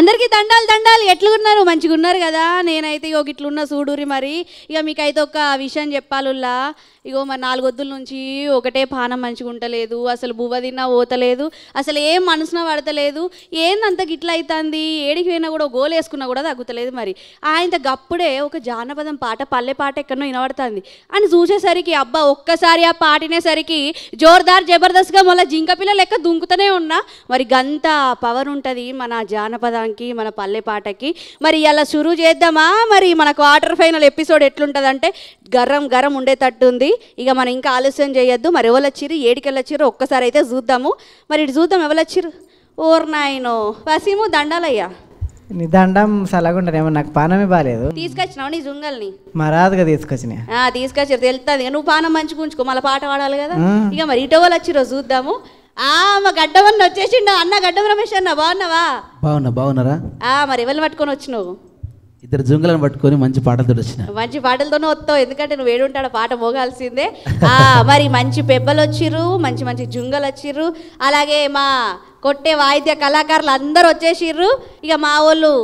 అందరికీ దండాలు దండాలు. ఎట్లున్నారు? మంచిగా ఉన్నారు కదా? నేనైతే ఇగో ఇట్లున్న చూడురి. మరి ఇక మీకైతే ఒక విషయం చెప్పాలుల్లా. ఇగో మరి 4 వద్దుల నుంచి ఒకటే పానం మంచిగా ఉంటలేదు, అసలు బువ్వ తిన్నా పోతలేదు, అసలు ఏం మనసున పడతలేదు. ఏందంత గిట్ల అవుతుంది? ఏడికి పోయినా కూడా గోలు వేసుకున్నా కూడా తగ్గుతలేదు. మరి ఆయన గప్పుడే ఒక జానపదం పాట, పల్లె పాట ఎక్కడో వినబడుతుంది అని చూసేసరికి అబ్బా ఒక్కసారి ఆ పాటినేసరికి జోర్దార్ జబర్దస్త్గా మళ్ళీ జింక పిల్ల లెక్క దుంకుతూనే ఉన్నా. మరి గంత పవర్ ఉంటుంది మన జానపదానికి, మన పల్లె పాటకి. మరి ఇలా షురూ చేద్దామా? మరి మన క్వార్టర్ ఫైనల్ ఎపిసోడ్ ఎట్లుంటుందంటే గరం గరం ఉండేటట్టుంది. ఇక మనం ఇంకా ఆలస్యం చేయొద్దు. మరి ఎవరు వచ్చిర్రు, ఏడికెళ్ళి వచ్చిర్రు ఒక్కసారి అయితే చూద్దాము. మరి ఇటు చూద్దాం ఎవరు వచ్చిర్రు. ఓర్ నాయనో వసీము దండాలయ్యా. నీ దండం సలగుండనేమో, నాకు పానమే బాగాలేదు. తీసుకొచ్చినావు నీ జుంగల్ని? మరాదుగా తీసుకొచ్చిన. తీసుకొచ్చారు తెలుస్తుంది. నువ్వు పానం మంచిగా ఉంచుకో, మళ్ళీ పాట పాడాలి కదా. ఇక మరి ఇటు ఎవరు వచ్చిర్రో చూద్దాము. మా గడ్డవన్న వచ్చేసిండు. అన్న గడ్డం రమేష్ అన్న బాగున్నావా? బాగున్నారా? మరి ఎవరిని పట్టుకొని వచ్చినావు? ఇద్దరు జుంగలను పట్టుకొని మంచి పాటలతో వచ్చిన. మంచి పాటలతోనే వస్తావు, ఎందుకంటే నువ్వు ఏడుంటాడు పాట మోగాల్సిందే. మరి మంచి పెబ్బలు వచ్చిర్రు, మంచి మంచి జుంగలు వచ్చిర్రు, అలాగే మా కొట్టే వాయిద్య కళాకారులు అందరూ వచ్చేసిర్రు. ఇక మా వాళ్ళు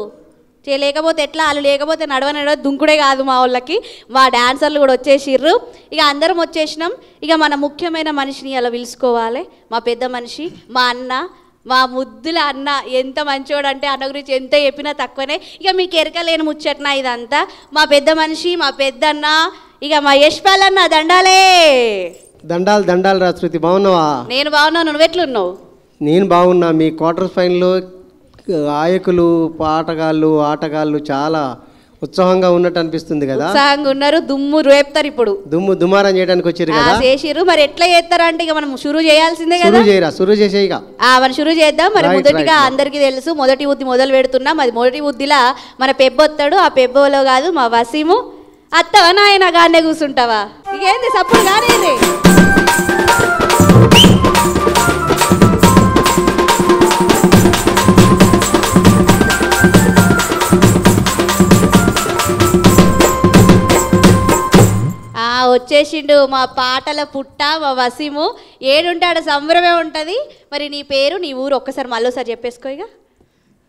లేకపోతే ఎట్లా, వాళ్ళు లేకపోతే నడవ దుంకుడే కాదు మా వాళ్ళకి, మా డాన్సర్లు కూడా వచ్చేసిర్రు. ఇక అందరం వచ్చేసినాం. ఇక మన ముఖ్యమైన మనిషిని అలా పిలుచుకోవాలి. మా పెద్ద మనిషి, మా అన్న, మా ముద్దుల అన్న. ఎంత మంచోడు అంటే అన్న గురించి ఎంత చెప్పినా తక్కువనే. ఇక మీకు ఎరకలేని ముచ్చట్నా ఇదంతా. మా పెద్ద మనిషి, మా పెద్దన్న, ఇక మా యశ్పాల్ అన్న. దండాలే. దండాలు దండాలు రా శృతి. బాగున్నావా? నేను బాగున్నాను, నువ్వెట్లున్నావు? నేను బాగున్నా. మీ క్వార్టర్ ఫైనల్లో గాయకులు, పాటగాళ్ళు, ఆటగాళ్ళు చాలా ఉత్సాహంగా ఉన్నట్టు అనిపిస్తుంది కదా? ఉత్సాహంగా ఉన్నారు, దుమ్ము రేపుతారు. ఇప్పుడు దుమారం చేయడానికి వచ్చారు కదా? చేసిర్రు. మరి ఎట్లా చేస్తారంటే ఇక మనం షురూ చేయాల్సిందే కదా. షురూ చేసేయిగా. మరి షురూ చేద్దాం. మరి మొదటిగా అందరికీ తెలుసు, మొదటి ఉద్ది మొదలు పెడుతున్నాం. అది మొదటి ఉద్దిలా మన పెబ్బొత్తాడు. ఆ పెబ్బోలో కాదు మా వసీము. అత్తవా నాయన గానే కూర్చుంటావా? ఇకేంది సప్పుడు కానీ. వచ్చేసిండు మా పాటల పుట్ట, మా వసీము. ఏడుంటాడు సంబరమే ఉంటుంది. మరి నీ పేరు, నీ ఊరు ఒక్కసారి మళ్ళీసారి చెప్పేసుకో. ఇక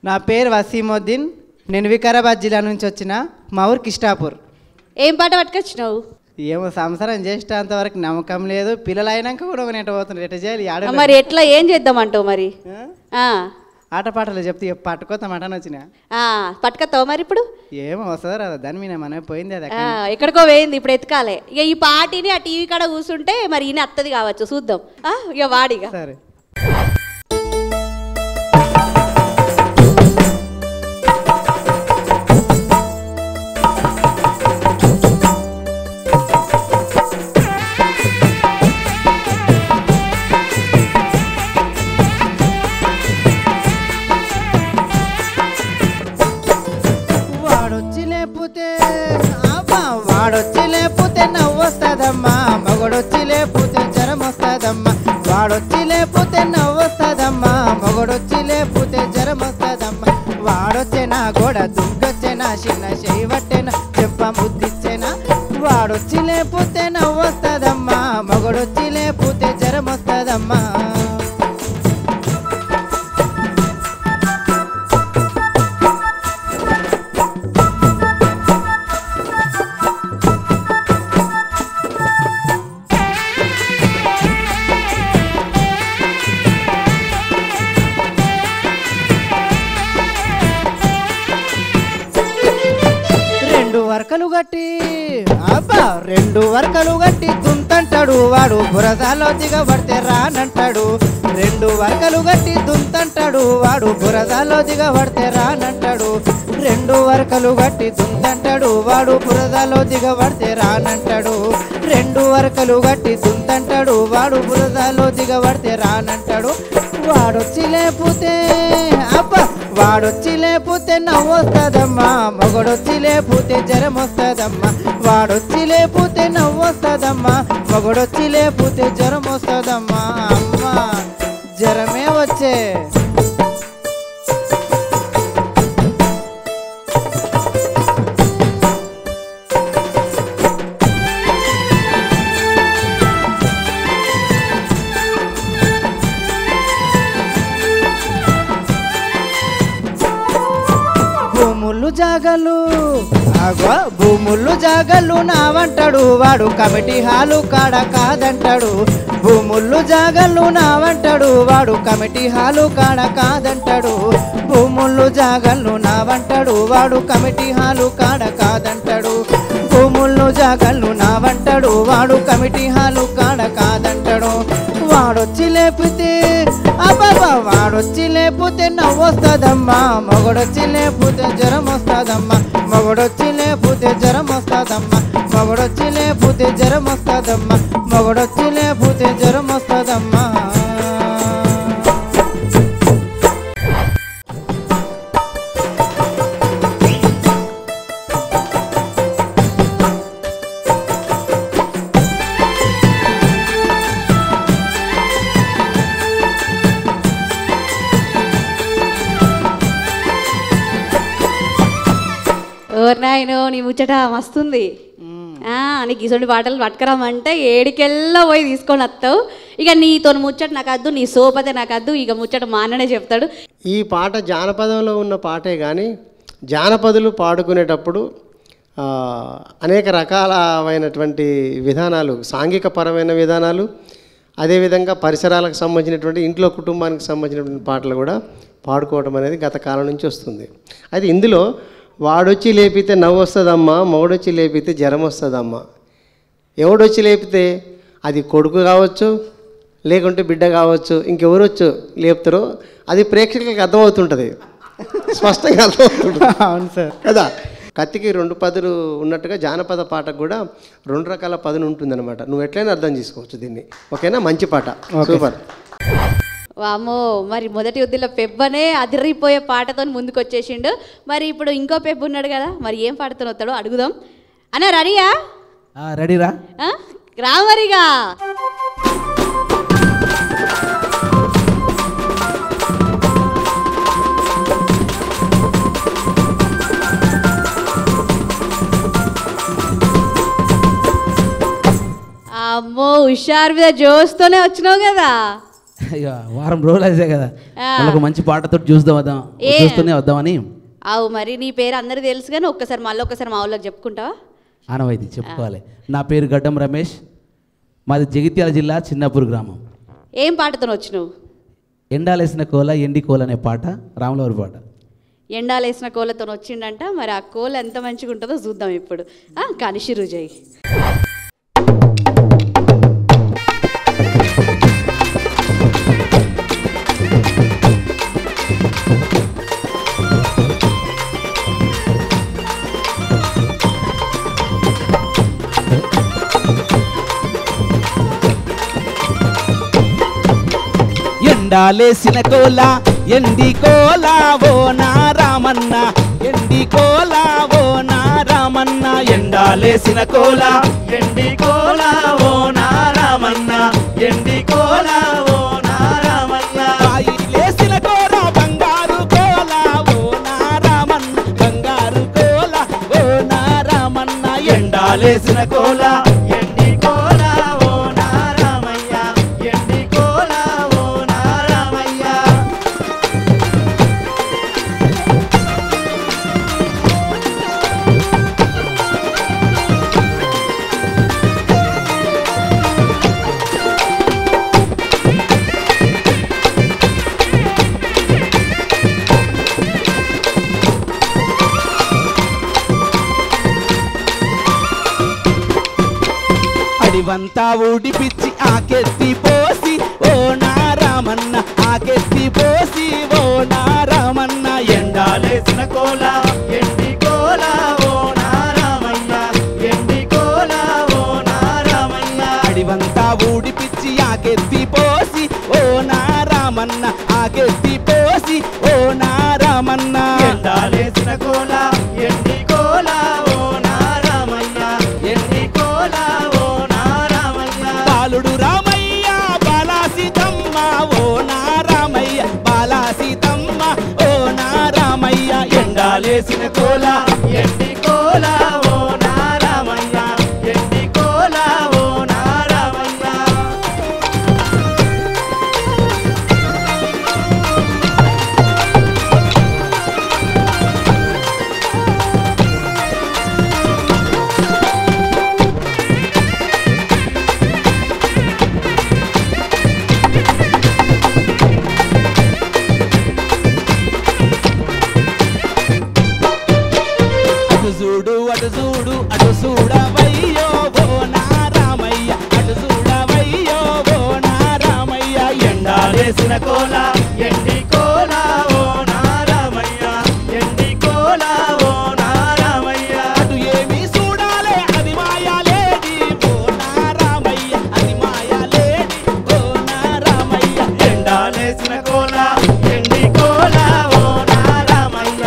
నా పేరు వసీముద్దీన్. నేను వికారాబాద్ జిల్లా నుంచి వచ్చిన. మా ఊరు కిష్టాపూర్. ఏం పాట పట్టుకొచ్చినావు? ఏమో సంసారం చేసేంత వరకు నమ్మకం లేదు. పిల్లలు అయినాక కూడా నెట పోతున్నారు. ఎట్లా చేయాలి? మరి ఎట్లా ఏం చేద్దామంటావు? మరి ఆటపాటలు చెప్తే పట్టుకోతాం అంటాను వచ్చిన. పట్టుకొస్తావు మరి ఇప్పుడు? ఏమో వస్తుందో రాదా దాని మీద మన పోయింది. అది ఎక్కడికో పోయింది, ఇప్పుడు ఎత్తుకాలే. ఇక ఈ పాటిని ఆ టీవీ కాడ కూర్చుంటే మరి ఈయన అత్తది కావచ్చు, చూద్దాం. ఇక వాడిగా సరే. వాడొచ్చి లేకపోతే నవ్వొస్తుందమ్మా, మగడొచ్చి లేకపోతే జ్వరం వస్తుందమ్మా. వాడొచ్చి లేకపోతే నవ్వొస్తుందమ్మా, మగడొచ్చి లేకపోతే జ్వరం వస్తుందమ్మా. వాడొచ్చేనా గోడ దుగ్గొచ్చేనా, చిన్న చేయబట్టేనా, చెప్ప ముద్దిచ్చేనా. వాడొచ్చి లేకపోతే నవ్వొస్తుందమ్మా, మగడొచ్చి లేకపోతే జ్వరం వస్తుందమ్మా. రెండు వర్కలు గట్టి దుంతంటాడు వాడు, బురదలో దిగబడితే రానంటాడు. 2 వర్కలు గట్టి దుంతంటాడు వాడు, బురదలో దిగబడితే రానంటాడు. 2 వర్కలు గట్టి దుంతంటాడు వాడు, బురదలో దిగబడితే రానంటాడు. 2 వర్కలు గట్టి దుంతంటాడు వాడు, బురదలో దిగబడితే రానంటాడు. వాడొచ్చి లేకపోతే వాడొచ్చి లేకపోతే నవ్వొస్తుందమ్మా మొగడొచ్చి లేకపోతే జ్వరం వస్తుందమ్మా వాడొచ్చి లేకపోతే నవ్వొస్తుందమ్మా మొగడొచ్చి లేకపోతే జ్వరం వస్తుందమ్మా అమ్మా జ్వరమే వచ్చే భూములు జాగలు నావంటాడు వాడు కమిటీ హాలు కాడ కాదంటాడు భూములు జాగలు నావంటాడు వాడు కమిటీ హాలు కాడ కాదంటాడు భూములు జాగలు నావంటాడు వాడు కమిటీ హాలు కాడ కాదంటాడు భూములు జాగలు నావంటాడు వాడు కమిటీ హాలు కాడ కాదంటాడు వాడొచ్చి లేపితే అబ్బా వాడొచ్చి లేకపోతే నవ్వొస్తుందమ్మా మొగడొచ్చి లేకపోతే జ్వరం వస్తుందమ్మా మొగడొచ్చి లేకపోతే జ్వరం వస్తుందమ్మా మొగడొచ్చి లేకపోతే జ్వరం వస్తుందమ్మా మొగడొచ్చి లేకపోతే జ్వరం వస్తుందమ్మా నాయనో నీ ముచ్చట మస్తుంది నీకు ఇటువంటి పాటలు పట్టుకురామంటే ఏడికెల్లా పోయి తీసుకొని వస్తావు ఇక నీతో ముచ్చట నాకు వద్దు నీ సోపతే నాకు వద్దు ఇక ముచ్చట మా అన్ననే చెప్తాడు ఈ పాట జానపదంలో ఉన్న పాటే కానీ జానపదులు పాడుకునేటప్పుడు అనేక రకాలైనటువంటి విధానాలు సాంఘిక పరమైన విధానాలు అదేవిధంగా పరిసరాలకు సంబంధించినటువంటి ఇంట్లో కుటుంబానికి సంబంధించినటువంటి పాటలు కూడా పాడుకోవడం అనేది గత కాలం నుంచి వస్తుంది అయితే ఇందులో వాడొచ్చి లేపితే నవ్వు వస్తుందమ్మా మొగడొచ్చి లేపితే జ్వరం వస్తుందమ్మా ఎవడొచ్చి లేపితే అది కొడుకు కావచ్చు లేకుంటే బిడ్డ కావచ్చు ఇంకెవరొచ్చు లేపుతారో అది ప్రేక్షకులకు అర్థమవుతుంటుంది స్పష్టంగా అర్థమవుతుంటుంది అవును సార్ కదా కత్తికి 2 పదులు ఉన్నట్టుగా జానపద పాటకు కూడా 2 రకాల పదులు ఉంటుందన్నమాట నువ్వు ఎట్లయినా అర్థం చేసుకోవచ్చు దీన్ని ఓకేనా మంచి పాట సూపర్ వామో మరి మొదటి ఉద్దిలో పెబ్బనే అదిరిపోయే పాటతో ముందుకు వచ్చేసిండు మరి ఇప్పుడు ఇంకో పెబ్బు ఉన్నాడు కదా మరి ఏం పాటతో వస్తాడో అడుగుదాం అన్న రెడీయా రెడీరా రా మరిగా అమ్మో హుషారు మీద జోస్తోనే వచ్చినావు కదా ఇక వారం రోజులు అయితే కదా వాళ్ళకు మంచి పాటతో చూస్తూనే వద్దామని అవు మరి నీ పేరు అందరికి తెలుసు కానీ ఒక్కసారి మళ్ళీ ఒకసారి మా ఊళ్ళకి చెప్పుకుంటావా ఆనవాయితీ చెప్పుకోవాలి నా పేరు గడ్డం రమేష్ మాది జగిత్యాల జిల్లా చిన్నపూర్ గ్రామం ఏం పాటతో వచ్చినావు ఎండాలేసిన కోల ఎండి కోల అనే పాట రాములవారి పాట ఎండాలేసిన కోలతో వచ్చిండంట మరి ఆ కోల ఎంత మంచిగా ఉంటుందో చూద్దాం ఇప్పుడు కానీ షిరుజయ్ ఎండాలేసిన కోల ఎండి కోల ఓ నా రామన్న ఎండి కోల ఓ నా రామన్న ఎండాలేసిన కోల ఎండి కోల ఓ నా రామన్న ఎండి కోల ఓ నా రామన్న లేసిన కోల బంగారు కోల ఓ నా రామన్న బంగారు కోల ఓ నా రామన్న ఎండాలేసిన కోల ఎండి కోల ఓ నా రామయ్య ఎండి కోల ఓ నా రామయ్య అడివంతా ఊడిపిచ్చి ఆకెత్తి పోసి ఓ నా రామన్న ఆకెత్తి పోసి ఓ నా రామన్న ఎండాలేసిన కోల ఎండి కోల ఓ నా రామన్న ఎండి కోల ఓ నా రామన్న అడివంతా ఊడిపిచ్చి ఆకెత్తి పోసి ఓ నా రామన్న ఆకెత్తి పోసి ఓ నా రామన్న ఎండాలేసిన కోల ఎండి కోల ఓ నా రామన్న ఎండి కోల ఓ నా రామన్న. అటు చూడు అటు చూడవయ్యో ఓ నా రామయ్య అటు చూడవయ్యో ఓ నా రామయ్య ఎండాలేసిన కోల ఎండి కోల ఓ నా రామయ్య ఎండి కోల ఓ నా రామయ్య. అటు ఏమి చూడాలే అది మాయాలేడి ఓ నా రామయ్య అది మాయాలేడి ఓ నా రామయ్య ఎండాలేసిన కోల ఎండి కోల ఓ నా రామయ్య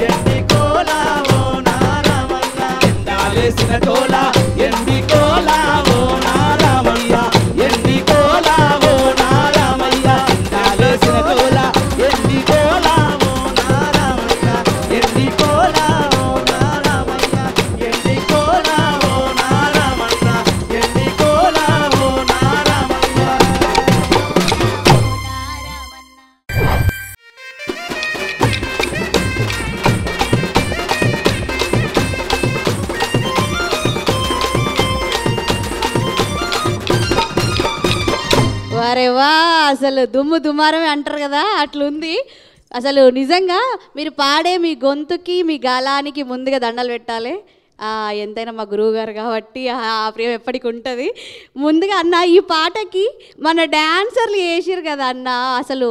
ఎండి కోల ఓ నా రామయ్య ఎండాలేసిన కోల ఎండి కోల ఓ నా రామయ్య ఎండి కోల ఓ నా రామయ్య ఎండాలేసిన కోల ఎండి కోల ఓ నా రామయ్య ఎండి కోల ఓ నా రామయ్య ఎండి కోల ఓ నా రామయ్య ఎండి కోల ఓ నా రామయ్య. వారే వా అసలు దుమ్ము దుమారమే అంటారు కదా అట్లుంది. అసలు నిజంగా మీరు పాడే మీ గొంతుకి మీ గాలానికి ముందుగా దండలు పెట్టాలి. ఎంతైనా మా గురువు గారు కాబట్టి ఆ ప్రేమ ఎప్పటికి ఉంటుంది. ముందుగా అన్న ఈ పాటకి మన డాన్సర్లు వేసిరు కదా అన్న, అసలు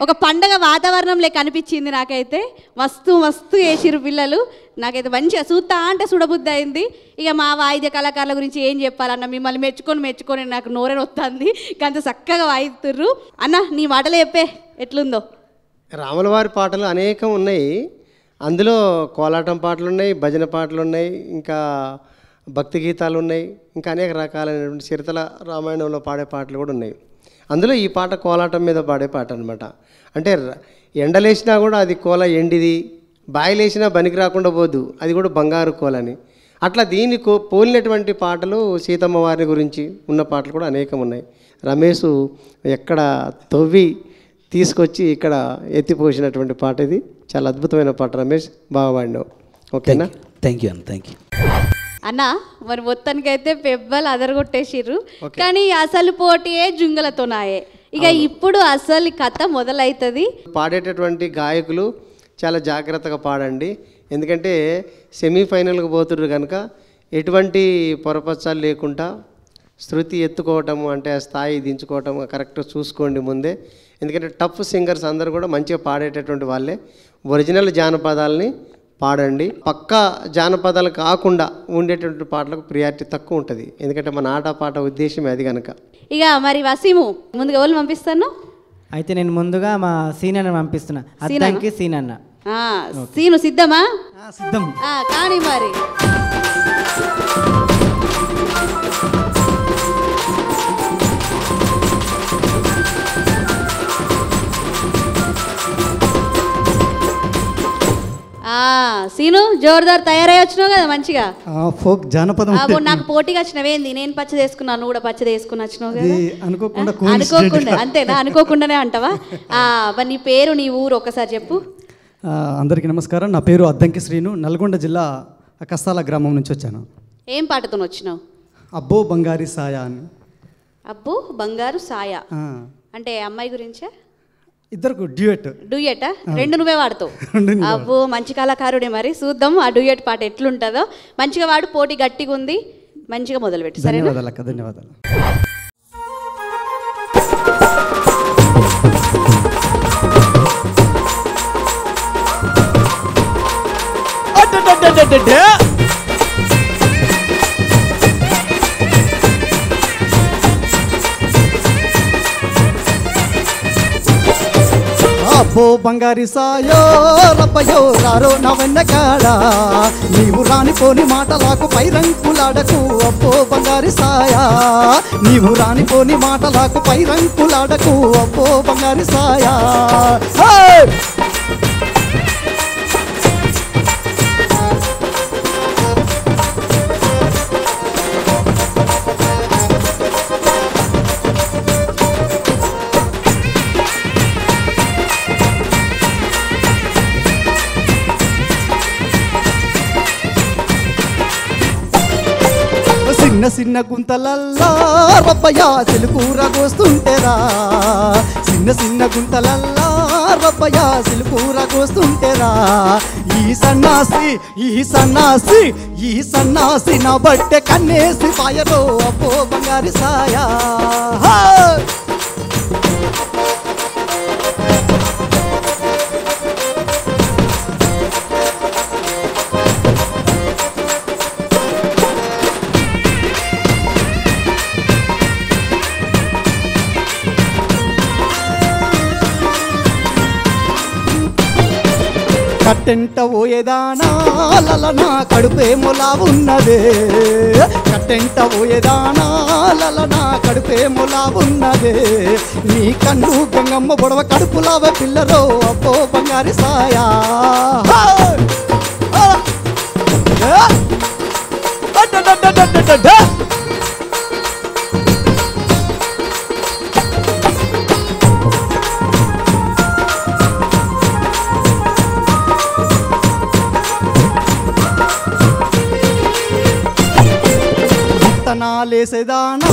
ఒక పండగ వాతావరణం లేక అనిపించింది నాకైతే. మస్తు మస్తు వేసిరు పిల్లలు. నాకైతే మంచిగా చూస్తా అంటే చూడబుద్ధి అయింది. ఇక మా వాయిద్య కళాకారుల గురించి ఏం చెప్పాలన్న, మిమ్మల్ని మెచ్చుకొని నాకు నోరే వస్తుంది. అంత చక్కగా వాయిస్తుర్రు అన్న. నీ మాటలే చెప్పే ఎట్లుందో. రాముల వారి పాటలు అనేకం ఉన్నాయి. అందులో కోలాటం పాటలు ఉన్నాయి, భజన పాటలు ఉన్నాయి, ఇంకా భక్తి గీతాలు ఉన్నాయి, ఇంకా అనేక రకాలైనటువంటి చిరుతల రామాయణంలో పాడే పాటలు కూడా ఉన్నాయి. అందులో ఈ పాట కోలాటం మీద పాడే పాట అనమాట. అంటే ఎండలేసినా కూడా అది కోల ఎండిది, బాయిలేసినా బనికి రాకుండా పోదు, అది కూడా బంగారు కోలని. అట్లా దీన్ని పోలినటువంటి పాటలు సీతమ్మ వారి గురించి ఉన్న పాటలు కూడా అనేకం ఉన్నాయి. రమేష్ ఎక్కడ తవ్వి తీసుకొచ్చి ఇక్కడ ఎత్తిపోసినటువంటి పాట ఇది. చాలా అద్భుతమైన పాట రమేష్, బాగా పాడినావు. ఓకేనా? థ్యాంక్ యూ థ్యాంక్ యూ అన్న. మరి మొత్తానికైతే పెబ్బలు అదరగొట్టేసిర్రు, కానీ అసలు పోటీయే జుంగలతోనాయే. ఇక ఇప్పుడు అసలు కథ మొదలవుతుంది. పాడేటటువంటి గాయకులు చాలా జాగ్రత్తగా పాడండి, ఎందుకంటే సెమీఫైనల్కి పోతుర్రు కనుక ఎటువంటి పొరపచ్చాలు లేకుండా శృతి ఎత్తుకోవటము, అంటే ఆ స్థాయి దించుకోవటం కరెక్ట్ చూసుకోండి ముందే. ఎందుకంటే టఫ్ సింగర్స్ అందరూ కూడా మంచిగా పాడేటటువంటి వాళ్ళే. ఒరిజినల్ జానపదాలని పాడండి. పక్కా జానపదాలు కాకుండా ఉండేటువంటి పాటలకు ప్రియారిటీ తక్కువ ఉంటుంది, ఎందుకంటే మన ఆట పాట ఉద్దేశమే అది కనుక. ఇక మరి వసీము ముందుగా ఎవరు పంపిస్తాను? అయితే నేను ముందుగా మా సీనన్న పంపిస్తున్నా. అద్దంకి సీనన్న. సీను సిద్ధమా? సిద్ధం. కానీ మరి సీను జోర్దార్ తయారై వచ్చినావు కదా మంచిగా. ఫోక్ జానపదం నాకు పోటీగా వచ్చినవేంది? నేను పచ్చది వేసుకున్నాను, నువ్వు కూడా పచ్చది వేసుకుని వచ్చినావు కదా. అనుకోకుండా అంతేనా? అనుకోకుండానే అంటావా? మరి నీ పేరు, నీ ఊరు ఒక్కసారి చెప్పు. అందరికీ నమస్కారం. నా పేరు అద్దంకి శ్రీను, నల్గొండ జిల్లా కస్తాల గ్రామం నుంచి వచ్చాను. ఏం పాటతో వచ్చినావు? అబ్బో బంగారి సాయ అని. అబ్బో బంగారు సాయ అంటే అమ్మాయి గురించే? ఇద్దరు డ్యూయటా? రెండు నువ్వే వాడతావు? అబ్బో మంచి కళాకారుడే. మరి చూద్దాం ఆ డ్యూయట్ పాట ఎట్లుంటుందో. మంచిగా వాడు, పోటీ గట్టిగా ఉంది, మంచిగా మొదలుపెట్టి. ధన్యవాదాలు అక్క, ధన్యవాదాలు. అబ్బో బంగారి సాయో రబ్బయో రారో నా వెన్నకాడా, నీవు రానిపోని మాటలకు పైరంకులాడకు. అబ్బో బంగారి సాయా, నీవు రానిపోని మాటలకు పైరంకులాడకు. అబ్బో బంగారి సాయా. చిన్న గుంతలల్లా రబ్బయ్య సిలుకూర కోస్తుంటేరా చిన్న గుంతలల్లా రబ్బయ్య సిలుకూర కోస్తుంటేరా ఈ సన్నాసి నా బట్టె కన్నేసి పాయలో అబ్బో బంగారి సాయా కట్టెంట పోయేదానా లలనా కడుపేమోలా ఉన్నదే కట్టెంట పోయేదానా లలనా కడుపేమోలా ఉన్నదే నీ కన్ను గంగమ్మ బొడవ కడుపులావ పిల్లరో అబ్బో బంగారి సాయా విత్తనాలేసేదానా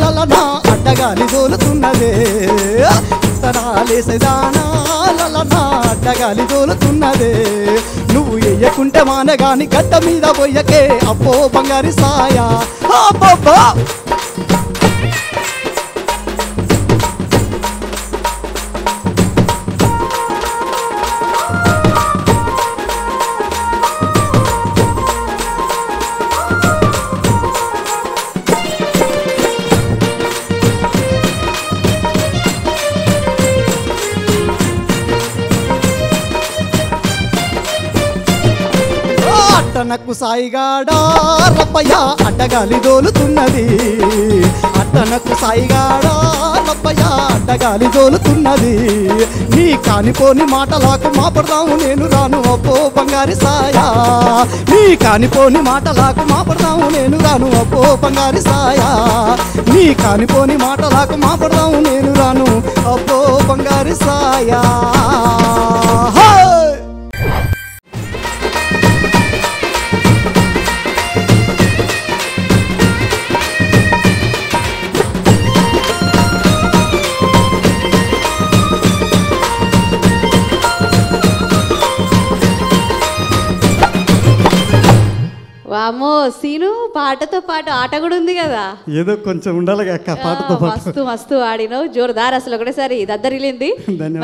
లలనా అడ్డగాలి దోలుతున్నదే విత్తనాలేసేదానా లలనా అడ్డగాలి దోలుతున్నదే నువ్వు ఎయ్యకుంటే మానగాని గడ్డ మీద పోయకే అబ్బో బంగారి సాయా అబ్బబ్బా అట్టనకు సాయిగాడా రబ్బయ్య అడ్డగాలి దోలుతున్నది అట్టనకు సాయిగాడా రబ్బయ్య అడ్డగాలి దోలుతున్నది నీ కానిపోని మాటలకు మాపడదాము నేను రాను అబ్బో బంగారి సాయా నీ కానిపోని మాటలకు మాపడదాము నేను రాను అబ్బో బంగారి సాయా నీ కానిపోని మాటలకు మాపడదాము నేను రాను అబ్బో బంగారి సాయా వామో సీను పాటతో పాటు ఆట కూడా ఉంది కదా ఏదో కొంచెం ఉండాలి పాటతో మస్తు మస్తు ఆడినావు జోరుదార్ అసలు ఒకటేసారి దద్దరిల్లింది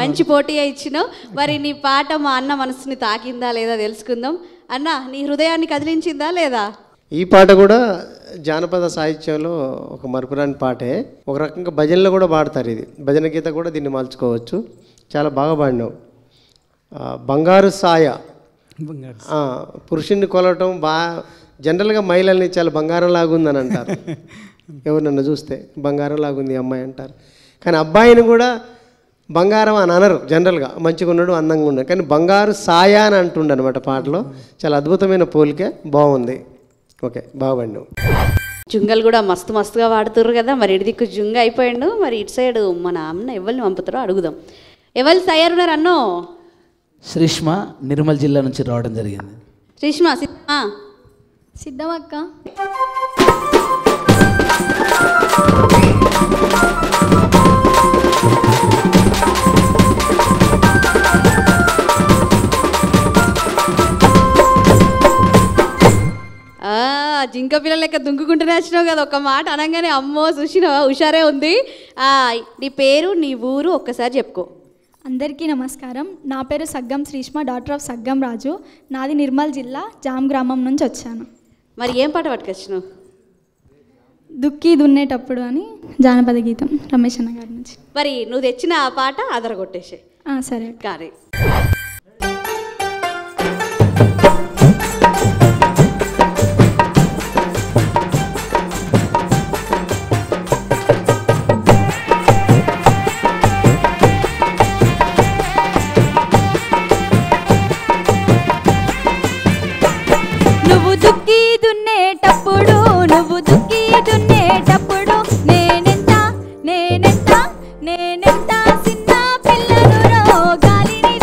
మంచి పోటీ ఇచ్చినావు మరి నీ పాట మా అన్న మనసుని తాకిందా లేదా తెలుసుకుందాం అన్న నీ హృదయాన్ని కదిలించిందా లేదా ఈ పాట కూడా జానపద సాహిత్యంలో ఒక మరపురాని పాటే ఒక రకంగా భజనలో కూడా పాడతారు ఇది భజన గీత కూడా దీన్ని మలుచుకోవచ్చు చాలా బాగా పాడినావు బంగారు సాయ పురుషుణ్ణి కొలవటం జనరల్గా మహిళల్ని చాలా బంగారం లాగుందని అంటారు ఎవరు నన్ను చూస్తే బంగారం లాగుంది అమ్మాయి అంటారు కానీ అబ్బాయిని కూడా బంగారం అని అనరు జనరల్గా మంచిగా ఉన్నాడు అందంగా ఉన్నాడు కానీ బంగారు సాయ అని అంటుండ అనమాట పాటలో చాలా అద్భుతమైన పోలికే బాగుంది ఓకే బాగుండు జుంగలు కూడా మస్తు మస్తుగా వాడుతుర్రు కదా మరి ఇటు దిక్కు జుంగ అయిపోయిండు మరి ఇటు సైడ్ మన అన్న ఎవరిని పంపుతారో అడుగుదాం ఎవరు తయారున్నారు అన్నో శ్రీష్మ నిర్మల్ జిల్లా నుంచి రావడం జరిగింది శ్రీష్మ సిద్ధమక్క జింక పిల్లల లెక్క దుంకుకుంటూనే వచ్చినావు కదా ఒక మాట అనగానే అమ్మో చూసినావా హుషారే ఉంది నీ పేరు నీ ఊరు ఒక్కసారి చెప్పుకో అందరికీ నమస్కారం నా పేరు సగ్గం శ్రీష్మ డాక్టర్ ఆఫ్ సగ్గం రాజు నాది నిర్మల్ జిల్లా జామ్ గ్రామం నుంచి వచ్చాను మరి ఏం పాట పట్టుకొచ్చినావు దుక్కి దున్నేటప్పుడు అని జానపద గీతం రమేష్ అన్న గారి నుంచి మరి నువ్వు తెచ్చిన ఆ పాట ఆధారగొట్టేసే సరే కానీ నువ్వు దుక్కి దున్నేటప్పుడు నేనెంత చిన్న పిల్లనురో గాలిని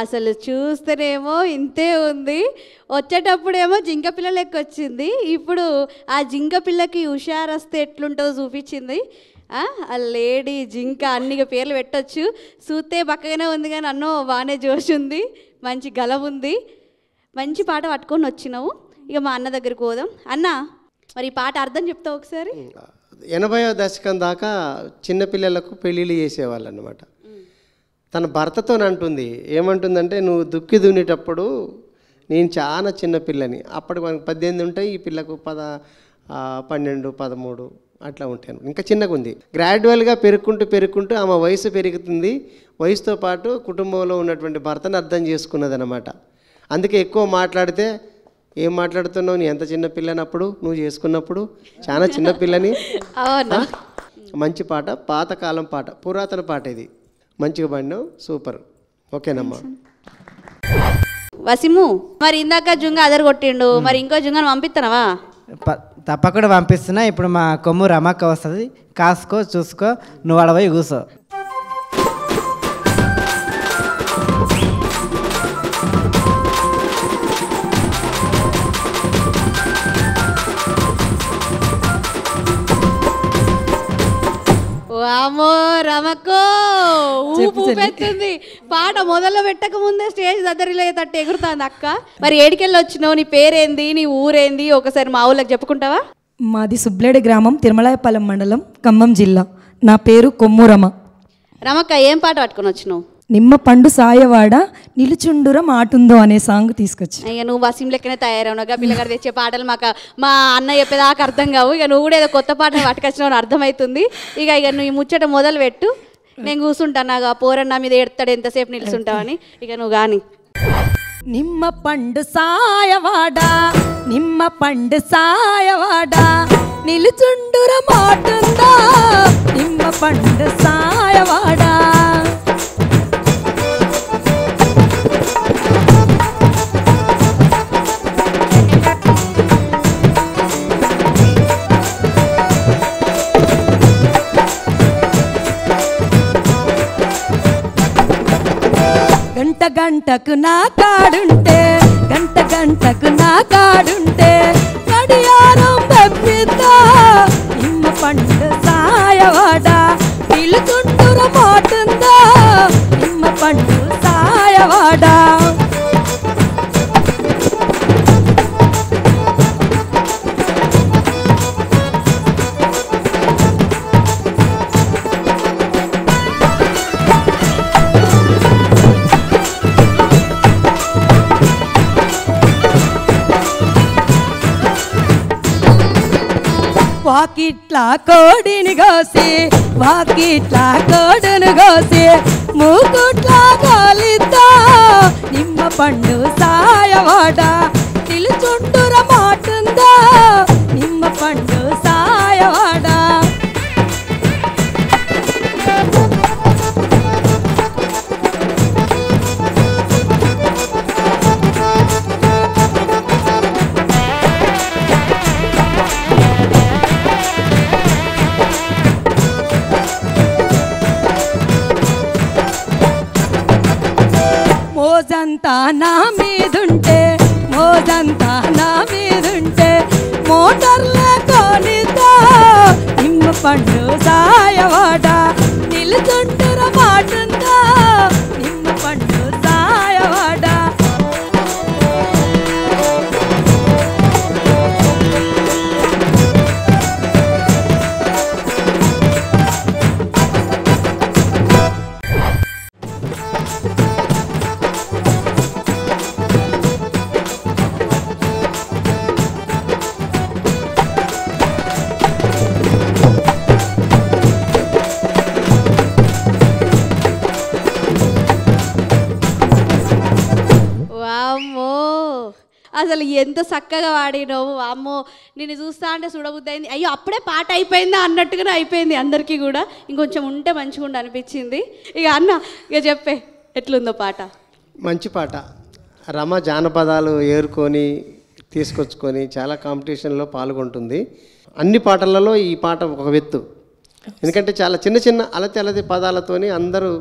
అసలు చూస్తేనేమో ఇంతే ఉంది, వచ్చేటప్పుడేమో జింక పిల్ల లెక్క వచ్చింది. ఇప్పుడు ఆ జింక పిల్లకి హుషారు వస్తే ఎట్లుంటుందో చూపించింది. ఆ లేడీ జింక అన్ని పేర్లు పెట్టచ్చు. చూస్తే బక్కగానే ఉంది కానీ అన్నో బాగానే జోష్ ఉంది, మంచి గలం ఉంది. మంచి పాట పట్టుకొని వచ్చినావు. ఇక మా అన్న దగ్గరికి పోదాం. అన్న మరి ఈ పాట అర్థం చెప్తావు ఒకసారి? 80వ దశకం దాకా చిన్నపిల్లలకు పెళ్ళిళ్ళు చేసేవాళ్ళు అన్నమాట. తన భర్తతో అంటుంది, ఏమంటుందంటే, నువ్వు దుక్కి దున్నేటప్పుడు నేను చాలా చిన్నపిల్లని, అప్పటికి మనకు 18 ఉంటాయి, ఈ పిల్లకు 12, 13 అట్లా ఉంటాను, ఇంకా చిన్నగా ఉంది. గ్రాడ్యువల్గా పెరుగుకుంటూ ఆమె వయసు పెరుగుతుంది. వయసుతో పాటు కుటుంబంలో ఉన్నటువంటి భర్తను అర్థం చేసుకున్నదన్నమాట. అందుకే ఎక్కువ మాట్లాడితే, ఏం మాట్లాడుతున్నావు, నీ ఎంత చిన్నపిల్లని అప్పుడు నువ్వు చేసుకున్నప్పుడు, చాలా చిన్నపిల్లని. మంచి పాట, పాతకాలం పాట, పురాతన పాట, ఇది మంచిగా పాడినావు, సూపర్. ఓకేనమ్మా. వసిము, మరి ఇందాక జుంగ అదరు కొట్టిండు, మరి ఇంకో జుంగను పంపిస్తున్నావా? తప్పకుండా పంపిస్తున్నా. ఇప్పుడు మా కొమ్ము రమక్క వస్తుంది, కాసుకో చూసుకో, నువ్వు అడ పోయి కూసో. వామో రమకో ఊపెత్తుంది. పాట మొదలు పెట్టక ముందే స్టేజ్ దగ్గరలో తట్టు ఎగురుతుంది అక్క. మరి ఏడికెళ్ళి వచ్చినావు, నీ పేరేంది, నీ ఊరేంది, ఒకసారి మా ఊళ్ళకి చెప్పుకుంటావా? మాది సుబ్లేడి గ్రామం, తిరుమలాయపాలెం మండలం, ఖమ్మం జిల్లా. నా పేరు కొమ్మురమ. రమక్క, ఏం పాట పట్టుకొని వచ్చినావు? నిమ్మ పండు సాయవాడ నిలుచుండుర మాటుందో అనే సాంగ్ తీసుకొచ్చి. అయ్యా, నువ్వు వసీం లెక్కనే తయారవునాగా. పిల్లగారు తెచ్చే పాటలు మాకు మా అన్న చెప్పేదాకా అర్థం కావు. ఇక నువ్వు కూడా ఏదో కొత్త పాటలు పట్టుకొచ్చినావు అర్థమవుతుంది. ఇక నువ్వు ఈ ముచ్చట మొదలు పెట్టు, నేను కూర్చుంటాను. నాకు ఆ పోరన్న మీద ఎడతాడు, ఎంతసేపు నిలుచుంటావని. ఇక నువ్వు కానీ. నిమ్మ పండు సాయవాడ, నిమ్మ పండు సాయవాడ నిలుచుండుర మాటుందో, నిమ్మ పండు సాయవాడ. గంట గంటకు నా కాడుంటే, గంట గంటకు నా కాడుంటే గడియారం తప్పిద్దా, నిమ్మ పండు సాయవాడ నిలుచుండుర మాటుందా, నిమ్మ పండు సాయవాడ. వాకిట్లా కోడిని కోసి, వాకిట్లా కోడును కోసి మూకుట్లా కాలిద్దా, నిమ్మ పండు సాయవాడ నిలుచుండుర మాటుందా, నిమ్మ పండు సాయవాడ. మోజంతా నా మీదుంటే, మోజంతా నా మీదుంటే మోటార్లే కొనిద్దా, నిమ్మ పండు సాయవాడ నిలుచుండుర మాటుందా, నిమ్మ పండు సాయవాడ. అసలు ఎంత చక్కగా వాడినావు. అమ్మో, నేను చూస్తా అంటే చూడబుద్ధి అయింది. అయ్యో, అప్పుడే పాట అయిపోయిందా అన్నట్టుగానే అయిపోయింది అందరికీ కూడా. ఇంకొంచెం ఉంటే మంచిగా అనిపించింది. ఇక అన్న, ఇక చెప్పే ఎట్లుందో పాట? మంచి పాట. రమ జానపదాలు ఏరుకొని తీసుకొచ్చుకొని చాలా కాంపిటీషన్లో పాల్గొంటుంది. అన్ని పాటలలో ఈ పాట ఒక వెత్తు. ఎందుకంటే చాలా చిన్న చిన్న అలతి పదాలతోని అందరూ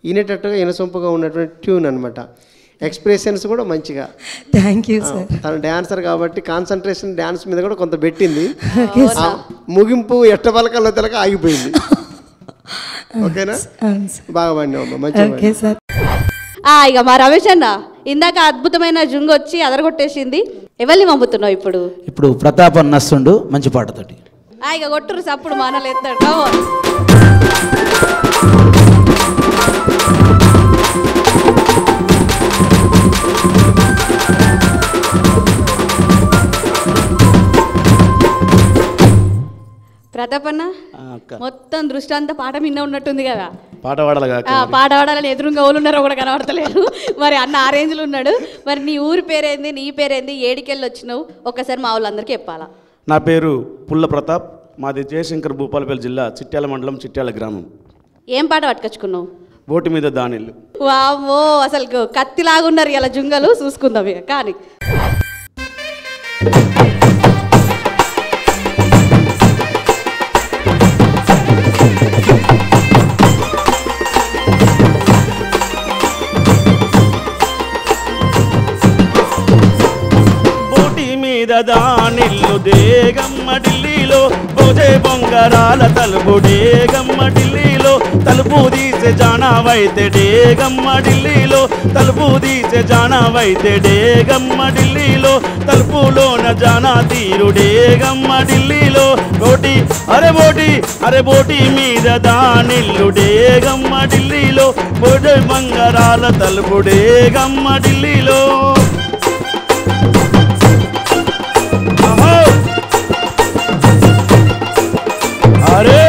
వినేటట్టుగా వినసొంపుగా ఉన్నటువంటి ట్యూన్ అనమాట. ఎక్స్ప్రెషన్స్ కూడా మంచిగా. Thank you sir. తను డ్యాన్సర్ కాబట్టి కాన్సన్ట్రేషన్ డ్యాన్స్ మీద కూడా కొంత పెట్టింది. ముగింపు ఎట్ట పలకల్లో తెలక ఆగిపోయింది. ఓకేనా? బాగా పాడినావు, మంచిగా. ఇక మా రమేష్ అన్న ఇందాక అద్భుతమైన జుంగు వచ్చి అదరగొట్టేసింది. ఎవరిని పంపుతున్నావు ఇప్పుడు? ఇప్పుడు ప్రతాప్ అన్న వస్తుండు మంచి పాటతోటి. ఇక కొట్టురు సప్పుడు మానలు ఎత్తాడు. ప్రతాపన్న మొత్తం దృష్టి అంతా పాట మిన్న ఉన్నట్టుంది కదా. పాట పాడాలని ఎదురుగా వాళ్ళు ఉన్నారో కూడా కనబడతలేరు. మరి అన్న ఆ రేంజ్లో ఉన్నాడు. మరి నీ ఊరి పేరేంది, నీ పేరేంది, ఏడికెళ్ళి వచ్చినావు ఒక్కసారి మా వాళ్ళందరికీ చెప్పాలా. నా పేరు పుల్ల ప్రతాప్, మాది జయశంకర్ భూపాలపల్లి జిల్లా చిట్యాల మండలం చిట్యాల గ్రామం. ఏం పాట పట్టుకొచ్చుకున్నావు? బోటి మీద దానిల్లు. వామ్మో అసలు కత్తిలాగా ఉన్నారు ఇలా జుంగలు. చూసుకుందాం ఇక. కానీ దానిల్లు దేగమ్మ ఢిల్లీలో భోజే బొంగరాల తలుపు డేగమ్మ ఢిల్లీలో తలుపు తీసే జానావైతే డేగమ్మ ఢిల్లీలో తలుపు తీసే జానావైతే డేగమ్మ ఢిల్లీలో తలుపులోన జానా తీరు డేగమ్మ ఢిల్లీలో బోటి అరే బోటి మీద దానిల్లు డేగమ్మ ఢిల్లీలో భోజే బొంగరాల తలుపు డేగమ్మ ఢిల్లీలో. అరే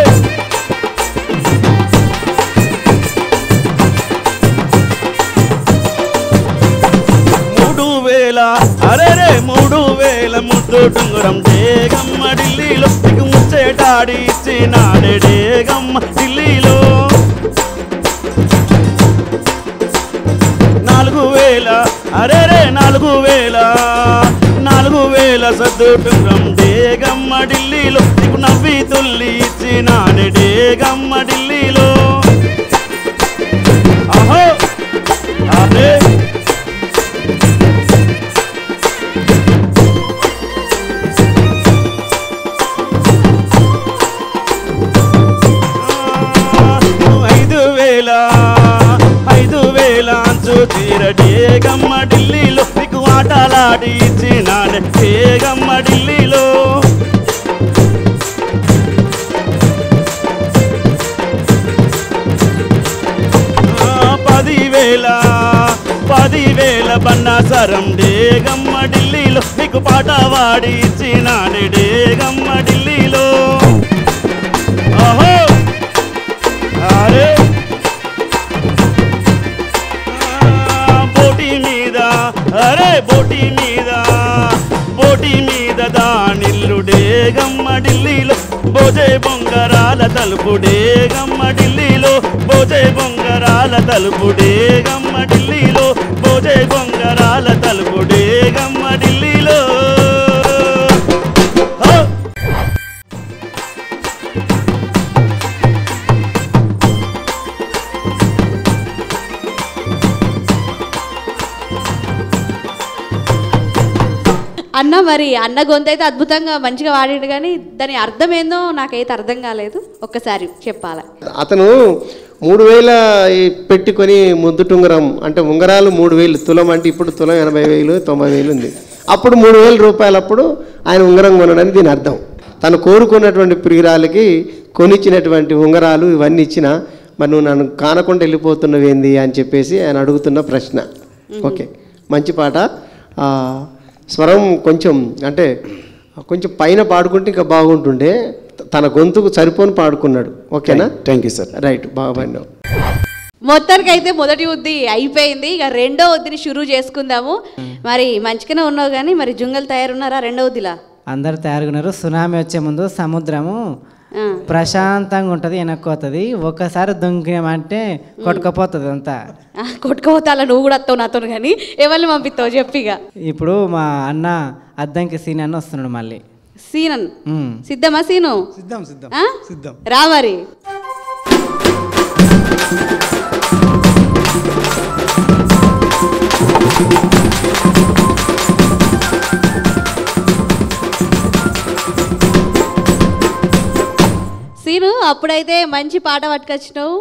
3000 ముద్దు టుంగురం డేగమ్మ ఢిల్లీలో నీకు ముచ్చేటాడి ఇచ్చినాడే డేగమ్మ ఢిల్లీలో. 4000 సద్దు టుంగురం డేగమ్మ ఢిల్లీలో నీకు నవ్వి తుల్లి ఇచ్చినాడే డేగమ్మ ఢిల్లీలో. అహో అరే చీర డేగమ్మ ఢిల్లీలో నీకు ఆటలాడి ఇచ్చినాడే డేగమ్మ ఢిల్లీలో. 10,000 బన్నాసరం డేగమ్మ ఢిల్లీలో నీకు పాట వాడి ఇచ్చినాడే డేగమ్మ ఢిల్లీలో. అహో అరే బోటి మీద దానిల్లు డేగమ్మ ఢిల్లీలో భోజే బొంగరాల తలుపు డేగమ్మ ఢిల్లీలో భోజే బొంగరాల తలుపు డేగమ్మ ఢిల్లీలో భోజే బొంగరాల తలుపు డేగమ్మ ఢిల్లీలో. అన్న మరి అన్న గొంతు అయితే అద్భుతంగా మంచిగా వాడాడు, కానీ దాని అర్థం ఏందో నాకైతే అర్థం కాలేదు. ఒక్కసారి చెప్పాలి. అతను 3000 పెట్టుకొని ముద్దు టుంగరం అంటే ఉంగరాలు 3000 తులం అంటే ఇప్పుడు తులం 80,000 90,000 ఉంది. అప్పుడు 3,000 రూపాయలప్పుడు ఆయన ఉంగరం కొనడానికి దీని అర్థం. తను కోరుకున్నటువంటి ప్రియురాలకి కొనిచ్చినటువంటి ఉంగరాలు ఇవన్నీ ఇచ్చిన మరి నువ్వు నన్ను కానకుండా వెళ్ళిపోతున్నవేంది అని చెప్పేసి ఆయన అడుగుతున్న ప్రశ్న. ఓకే, మంచి పాట. స్వరం కొంచెం అంటే కొంచెం పైన పాడుకుంటే ఇంకా బాగుంటుండే, తన గొంతుకు సరిపోని పాడుకున్నాడు. ఓకేనా? Thank you sir. రైట్, బాగా పాడినావు. మొత్తానికి అయితే మొదటి ఉద్ది అయిపోయింది. ఇక రెండో ఉద్దిని షురూ చేసుకుందాము. మరి మంచిగానే ఉన్నావు, కానీ మరి జుంగలు తయారున్నారా రెండో ఉద్దిలా? అందరు తయారుగున్నారు. సునామీ వచ్చే ముందు సముద్రము ప్రశాంతంగా ఉంటుంది, వెనక్కోతుంది. ఒక్కసారి దుంకినామంటే కొట్టుకపోతుంది అంతా. కొట్టుకపోతా నువ్వు కూడా వస్తావు నాతో, కానీ ఎవరిని పంపిస్తావు చెప్పిగా. ఇప్పుడు మా అన్న అద్దంకి సీన్ అన్న వస్తున్నాడు మళ్ళీ. సీనన్ సిద్ధమా? సీను సిద్ధం సిద్ధం సిద్ధం. రా మరి. సీను అప్పుడైతే మంచి పాట పట్టుకొచ్చినావు,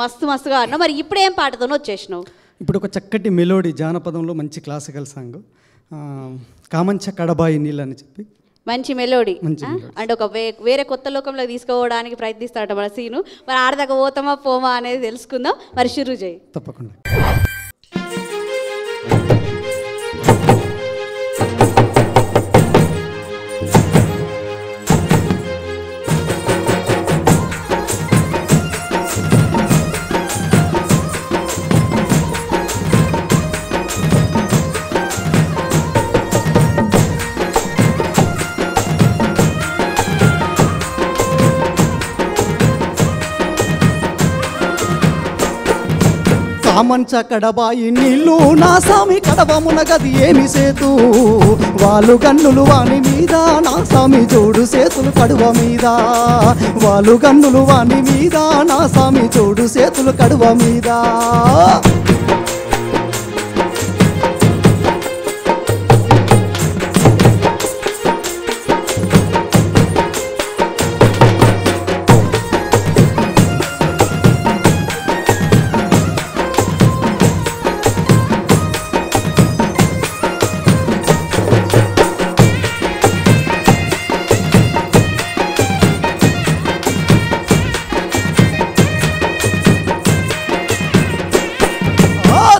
మస్తుగా అన్నావు. మరి ఇప్పుడు ఏం పాటతోనూ వచ్చేసినావు? ఇప్పుడు ఒక చక్కటి మెలోడీ జానపదంలో మంచి క్లాసికల్ సాంగ్, కామంచ కడబాయి నీళ్ళు అని చెప్పి మంచి మెలోడీ. అంటే ఒక వేరే కొత్త లోకంలో తీసుకోవడానికి ప్రయత్నిస్తాడట మన సీను. మరి ఆడదాకా పోతామా పోమా అనేది తెలుసుకుందాం. మరి షురూ చేయి. తప్పకుండా. కామంచ కడబాయి నీళ్ళు నా సామి కడవమున గది ఏమి సేతు వాళ్ళు గన్నులు వాని మీద నా సామి జోడు సేతులు కడువ మీద వాళ్ళు గన్నులు వాని మీద నా సామి జోడు సేతులు కడువ మీద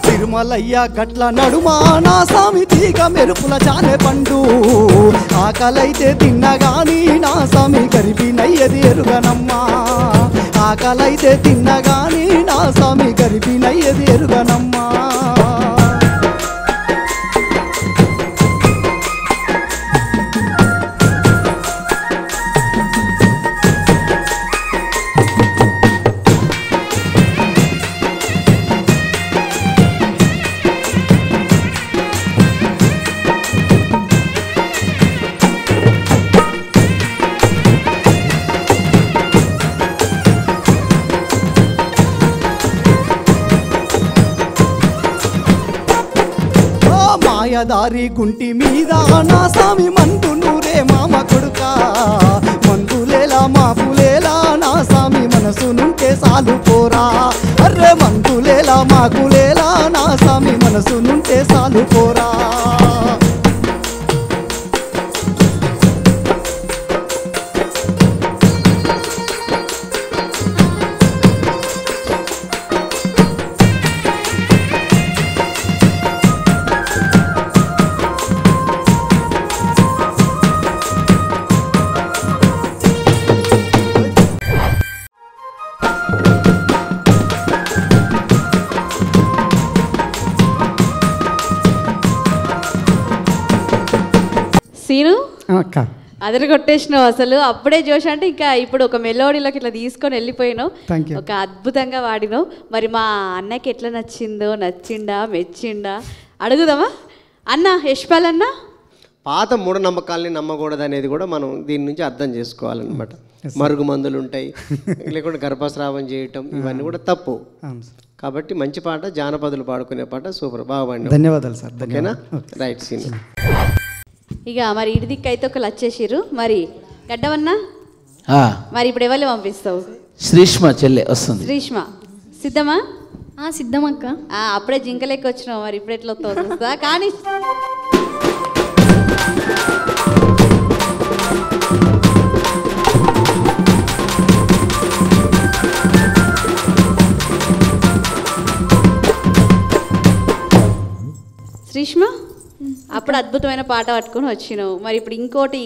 తిరుమలయ్య గట్ల నడుమా నా సామి తీగ మెరుపుల జానే పండు ఆకలైతే తిన్నగాని నా సామి గరిబినయ్యది ఎరుగనమ్మా ఆకలైతే తిన్నగాని నా సామి గరిబినయ్యది ఎరుగనమ్మా మాయదారి గుంటి మీద నా సామి మందు నూరే మామ కొడుక మందులేలా మాకులేలా నా సామి మనసు నుంటే సాలు పోరా అర్రే మందులేలా మాకులేలా నా సామి మనసు నుంటే సాలు పోరా సీను అక్క అదరు కొట్టేసినావు అసలు. అప్పుడే జోష్ అంటే ఇంకా ఇప్పుడు ఒక మెలోడీలోకి ఇట్లా తీసుకొని వెళ్ళిపోయినావు. ఒక అద్భుతంగా వాడినావు. మరి మా అన్నకి ఎట్లా నచ్చిందో, నచ్చిండా మెచ్చిండా అడుగుదామా? అన్న యశ్పాల్ అన్న, పాత మూఢనమ్మకాలని నమ్మకూడదు అనేది కూడా మనం దీని నుంచి అర్థం చేసుకోవాలన్నమాట. మరుగు మందులు ఉంటాయి, లేకుంటే గర్భస్రావం చేయటం, ఇవన్నీ కూడా తప్పు. కాబట్టి మంచి పాట, జానపదులు పాడుకునే పాట సూపర్, బాగా పాడినావు. ధన్యవాదాలు సార్. ఓకేనా? Right scene. ఇక మరి ఇటు దిక్కు అయితే ఒకళ్ళు వచ్చేసిర్రు. మరి గడ్డవన్నా మరి ఇప్పుడు ఎవరు పంపిస్తావు? శ్రీష్మ చెల్లె వస్తుంది. శ్రీష్మ సిద్ధమా? సిద్ధమక్క. అప్పుడే జింకలెక్క వచ్చినావు, మరి ఇప్పుడు ఎట్లా వస్తావు చూస్తా. కానీ శ్రీష్మ అప్పుడు అద్భుతమైన పాట పట్టుకొని వచ్చినావు. మరి ఇప్పుడు ఇంకోటి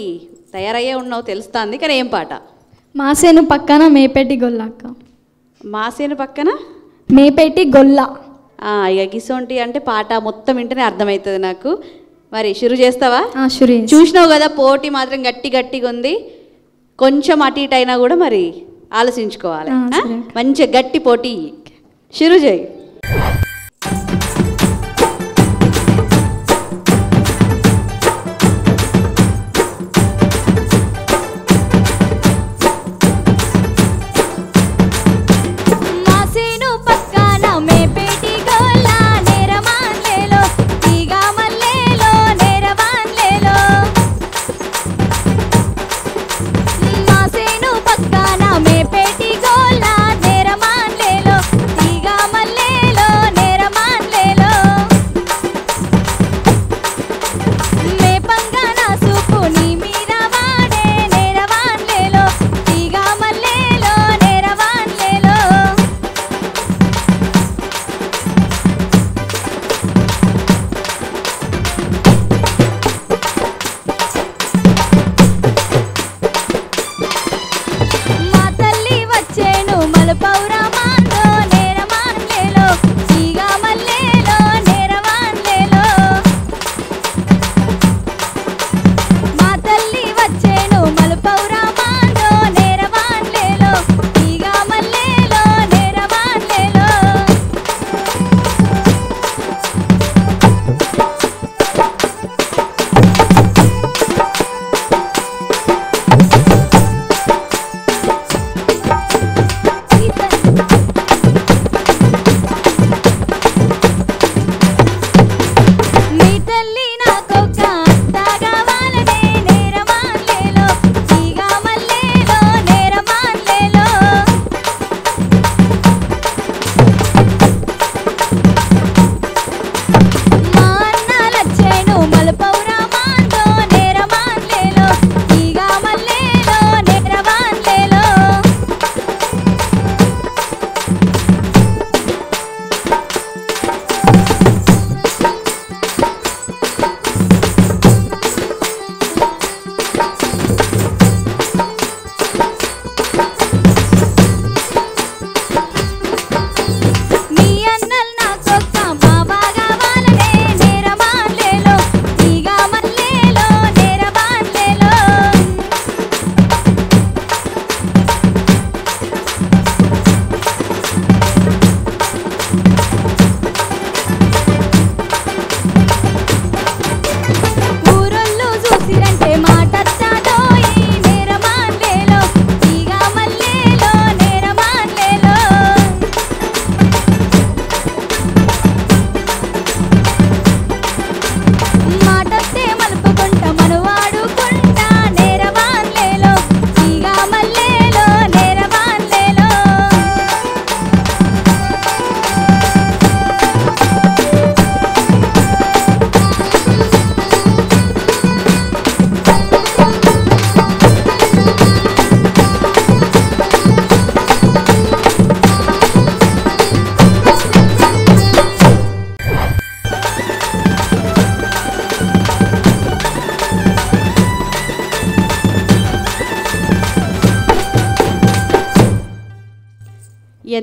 తయారయ్యే ఉన్నావు తెలుస్తుంది, కానీ ఏం పాట? మాసేను పక్కన మేపెట్టి గొల్ల అక్క. మాసేను పక్కన మేపెట్టి గొల్ల. ఇక గిసొంటి అంటే పాట మొత్తం వింటేనే అర్థమవుతుంది నాకు. మరి షురు చేస్తావా? చూసినావు కదా పోటీ మాత్రం గట్టిగా ఉంది. కొంచెం అటు ఇటు అయినా కూడా మరి ఆలోచించుకోవాలి. మంచిగా గట్టి పోటీ. షురు చేయి. మాసేను పక్కన మేపెట్టి గొల్ల నేరమాన్లేలో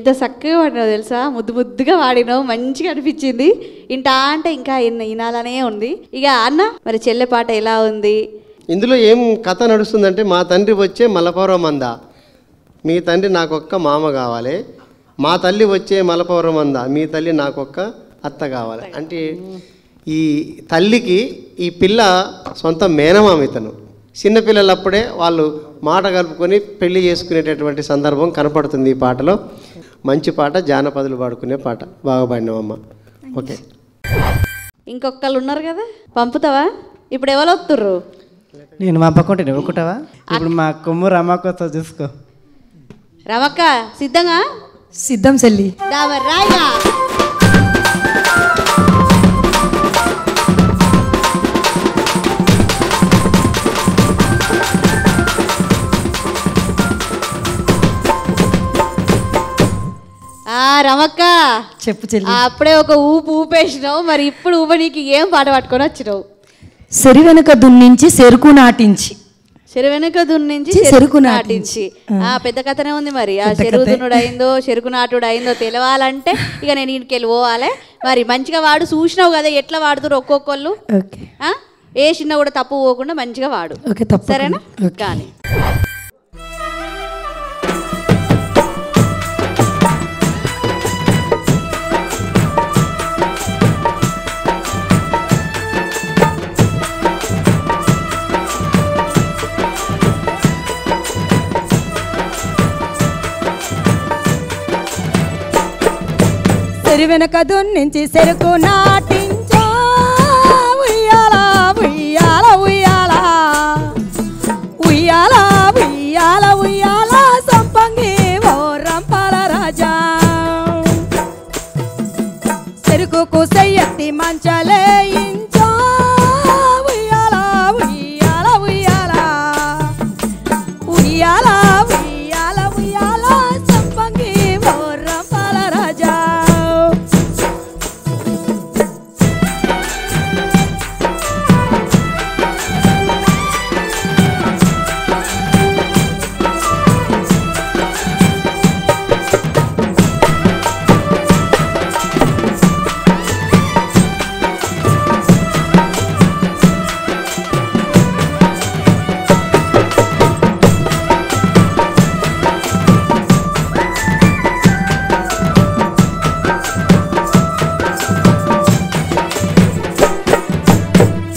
ఎంత చక్కగా వాడినావు తెలుసా, ముద్దు ముద్దుగా వాడినావు, మంచిగా అనిపించింది. ఇంటా అంటే ఇంకా వినాలనే ఉంది. ఇక అన్న మరి చెల్లె పాట ఎలా ఉంది? ఇందులో ఏం కథ నడుస్తుందంటే, మా తండ్రి వచ్చే మలపౌరం అందా, మీ తండ్రి నాకొక్క మామ కావాలి, మా తల్లి వచ్చే మలపౌరం అందా, మీ తల్లి నాకొక్క అత్త కావాలి. అంటే ఈ తల్లికి ఈ పిల్ల సొంత మేనమామ ఇతను. చిన్నపిల్లలప్పుడే వాళ్ళు మాట కలుపుకొని పెళ్లి చేసుకునేటటువంటి సందర్భం కనపడుతుంది ఈ పాటలో. మంచి పాట, జానపదులు పాడుకునే పాట. బాగా పాడినావమ్మ. ఓకే. ఇంకొకళ్ళు ఉన్నారు కదా, పంపుతావా? ఇప్పుడు ఎవరు వస్తుర్రు? నేను పంపకుంటే నువ్వు ఒక్కటావా? ఇప్పుడు మా కొమ్ము రమ్మకొస్తా, చూసుకో. రమక్క సిద్ధంగా? సిద్ధం చెల్లి. రాయిగా రమక్క చెప్పు చెల్లి. అప్పుడే ఒక ఊపేసినావు, మరి ఇప్పుడు నీకు ఏం పాట పట్టుకొని వచ్చినావు? సెరి వెనక దున్నించి చెరుకు నాటించి. చెరు వెనక దున్నించి చెరుకు నాటించి. పెద్ద కథనే ఉంది. మరి ఆ చెరుకు దున్నుడు అయిందో చెరుకు నాటుడు అయిందో తెలవాలంటే ఇక నేను ఇంటికి పోవాలి. మరి మంచిగా వాడు, చూసినావు కదా ఎట్లా వాడుతురు ఒక్కొక్కళ్ళు. ఏ చిన్న కూడా తప్పు పోకుండా మంచిగా వాడు, సరేనా? కానీ చెరి వెనక దున్నించి చెరుకు నాటించా, ఉయ్యాల ఉయ్యాల ఉయ్యాల ఉయ్యాల ఉయ్యాల ఉయ్యాల సంపంగి ఓ రంపాల రాజా. చెరుకుకు సెయ్యట్టి మంచలేయించా, ఉయ్యాల ఉయ్యాల ఉయ్యాల ఉయ్యాల ఉయ్యాల ఉయ్యాల సంపంగి ఓ రంపాల రాజా.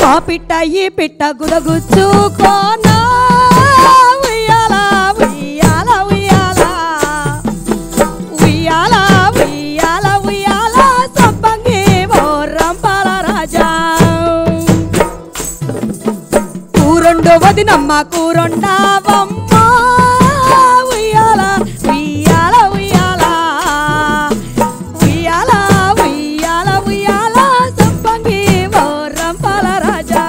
ఆ పిట్ట ఈ పిట్ట గుదగుచ్చుకోనా, ఉయ్యాల ఉయ్యాల ఉయ్యాల ఉయ్యాల ఉయ్యాల ఉయ్యాల సంపంగి ఓ రంపాల రాజా. కూరొండు వదినమ్మ కూరొండావమ్మ, ఉయ్యాల ఉయ్యాల ఉయ్యాల ఉయ్యాల ఉయ్యాల ఉయ్యాల సంపంగి ఓ రంపాల రాజా.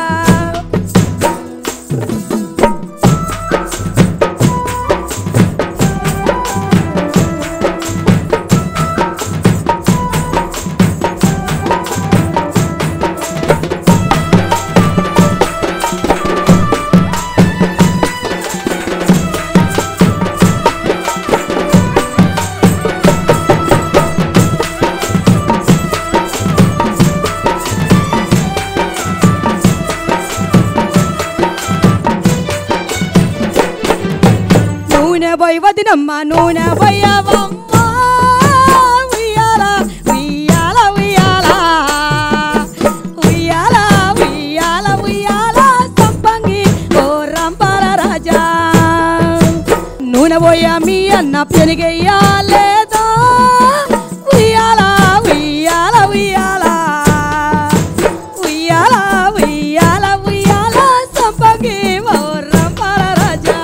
నూనె పోయి వదినమ్మ నూనె పోయవమ్మ, ఉయ్యాల ఉయ్యాల ఉయ్యాల ఉయ్యాల ఉయ్యాల ఉయ్యాల సంపంగి ఓ రంపాల రాజా. నూనె పోయ మీ అన్న పెరిగేయాలేదా, ఉయ్యాల ఉయ్యాల ఉయ్యాల ఉయ్యాల ఉయ్యాల ఉయ్యాల సంపంగి ఓ రంపాల రాజా.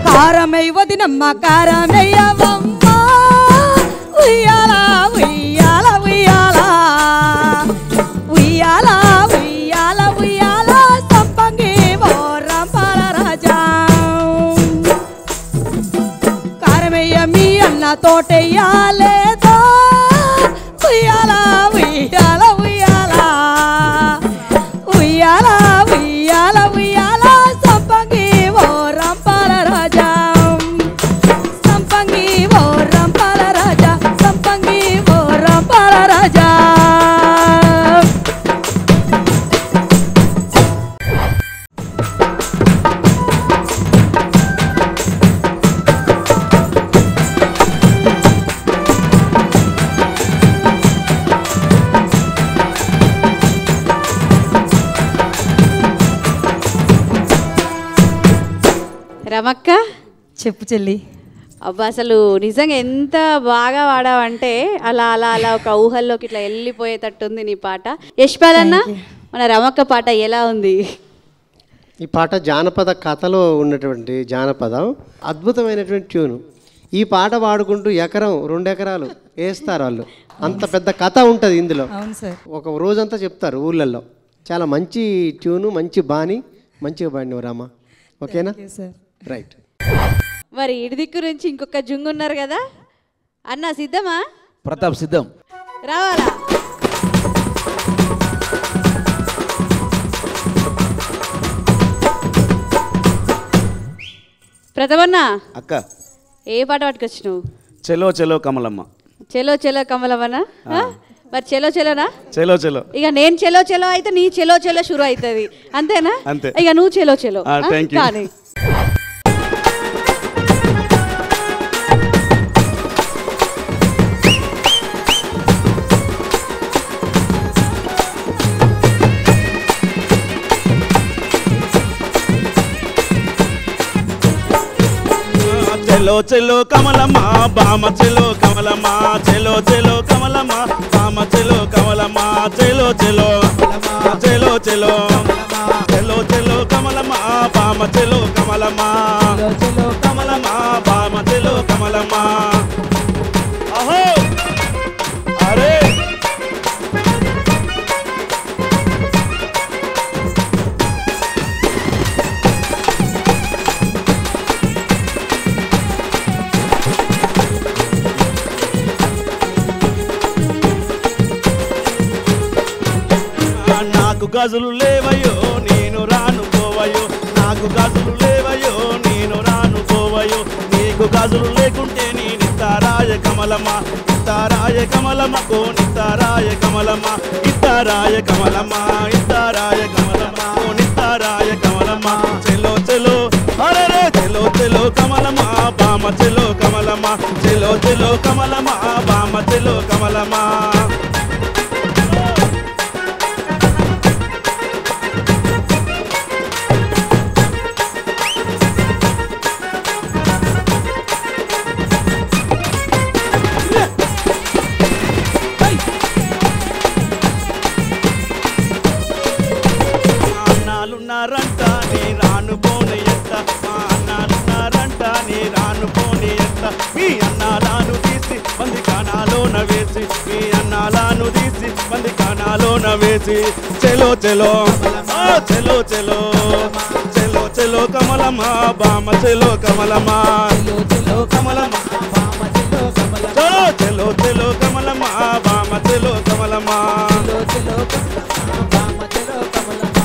కారమై వదినమ్మ కారమయ్యవమ్మ, ఉయ్యాల ఉయ్యాల ఉయ్యాల ఉయ్యాల ఉయ్యాల ఉయ్యాల సంపంగి తోటెయ్యాలేదో ఉయ్యాల ఉయ్యాల ఉయ్యాల ఉయ్యాల ఉయ్యాల ఉయ్యాల సంపంగి ఓ రంపాల రాజా సంపంగి ఓ రంపాల రాజా సంపంగి ఓ రంపాల రాజా. రమక్క చెప్పు చెల్లి. అబ్బా అసలు నిజంగా ఎంత బాగా పాడావంటే అలా అలా అలా ఒక ఊహల్లోకి ఇట్లా వెళ్ళిపోయేటట్టుంది నీ పాట. యశ్పాలన్న మన రమక్క పాట ఎలా ఉంది? ఈ పాట జానపద కథలో ఉన్నటువంటి జానపదం, అద్భుతమైనటువంటి ట్యూను. ఈ పాట పాడుకుంటూ ఎకరం 2 ఎకరాలు వేస్తారు వాళ్ళు, అంత పెద్ద కథ ఉంటుంది ఇందులో. అవును సార్. ఒక రోజంతా చెప్తారు ఊళ్ళల్లో. చాలా మంచి ట్యూను, మంచి బాణి, మంచిగా పాడినవు రామా. ఓకేనా? సార్. రైట్. మరి ఇడి దిక్కు నుంచి ఇంకొక జుంగు ఉన్నారు కదా అన్న, సిద్ధమా? ప్రతాప్ సిద్ధం. రావాలా? ప్రథమన్న అక్క ఏ పాట పట్టుకొచ్చినావు? చెలో చెలో కమలమ్మ. చెలో చెలో కమలమ్మనా? మరి చెలో చెలోనా? చెలో చెలో. ఇక నేను చెలో చెలో అయితే నీ చెలో చెలో షురు అవుతుంది, అంతేనా? అంతే. ఇక నువ్వు చెలో చెలో. Thank you. కానీ చెలో చెలో కమలమ్మ బామ చెలో కమలమ్మ చెలో చెలో కమలమ్మ బామ చెలో కమలమ్మ చెలో చెలో చెలో చెలో చెలో చెలో కమలమ్మ బామ చెలో కమలమ్మ చెలో కమలమ్మ బామ చెలో కమలమ్మ. అహో అరే నాకు గాజులు లేవయో నేను రాను పోవయో, నాకు గాజులు లేవయో నేను రాను పోవయో, నీకు గాజులు లేకుంటే నేను ఇస్తారాయ కమలమ్మ ఇస్తారాయ కమలమ్మ కోనిస్తారాయ కమలమ్మ ఇస్తారాయ కమలమ్మ ఇస్తారాయ కమలమ్మ కోనిస్తారాయ కమలమ్మ. చెలో చెలో అరే చెలో చెలో కమలమ్మ బామ చెలో కమలమ్మ చెలో చెలో కమలమ్మ బామ చెలో కమలమ్మ. అన్నాలున్నారంట నీ రాను పోని ఎత్త, మా అన్నాలున్నారంట నీ రాను పోని ఎత్త, మీ అన్నాలను తీసి మంది కానాలోన వేసి, మీ అన్నాలను తీసి మంది కానాలోన వేసి. చెలో చెలో చెలో చెలో చెలో చెలో కమలమ్మ బామ చెలో కమలమ్మ చెలో కమలమ్మ బామ చెలో కమలమ్మ చెలో చెలో కమలమ్మ బామ చెలో కమలమ్మ చెలో బామ చెలో కమలమ్మ.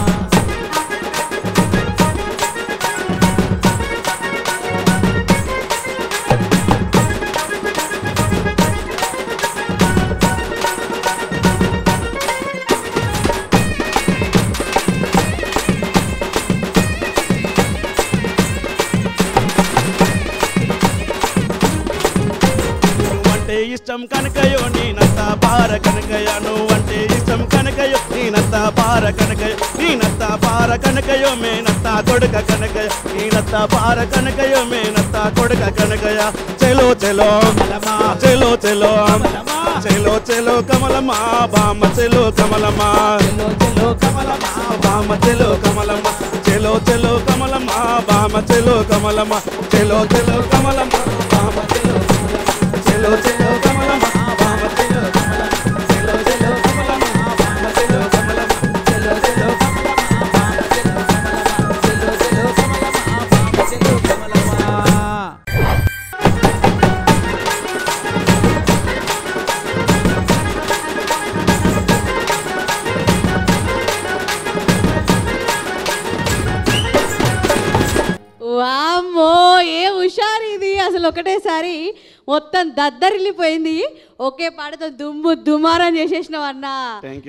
ఇష్టం కనకయో నేనంత పార కనకయ, నువ్వంటే ఇష్టం కనకయో నేనంత పార కనకయ, నేనంత పార కనకయో మేనంత కొడుక కనకయ, నేనంత పార కనకయో మేనంత కొడుక కనకయ. చెలో చెలో చెలో చెలో చెలో చెలో కమలమ్మ బామ చెలో కమలమ్మ చెలో కమలమ్మ బామ చెలో కమలమ్మ చెలో చెలో కమలమ్మ బామ చెలో కమలమ్మ చెలో చెలో కమలమ్మ బామ చెలో చెలో చెలో కమలమ్మ బామ చెలో కమలమ్మ చెలో చెలో కమలమ్మ బామ చెలో కమలమ్మ చెలో చెలో కమలమ్మ బామ చెలో కమలమ్మ చెలో చెలో కమలమ్మ బామ చెలో కమలమ్మ. అసలు ఒకటేసారి మొత్తం దద్దరిల్లిపోయింది. ఒకే పాటతో దుమ్ము దుమారం చేసేసినావు అన్న.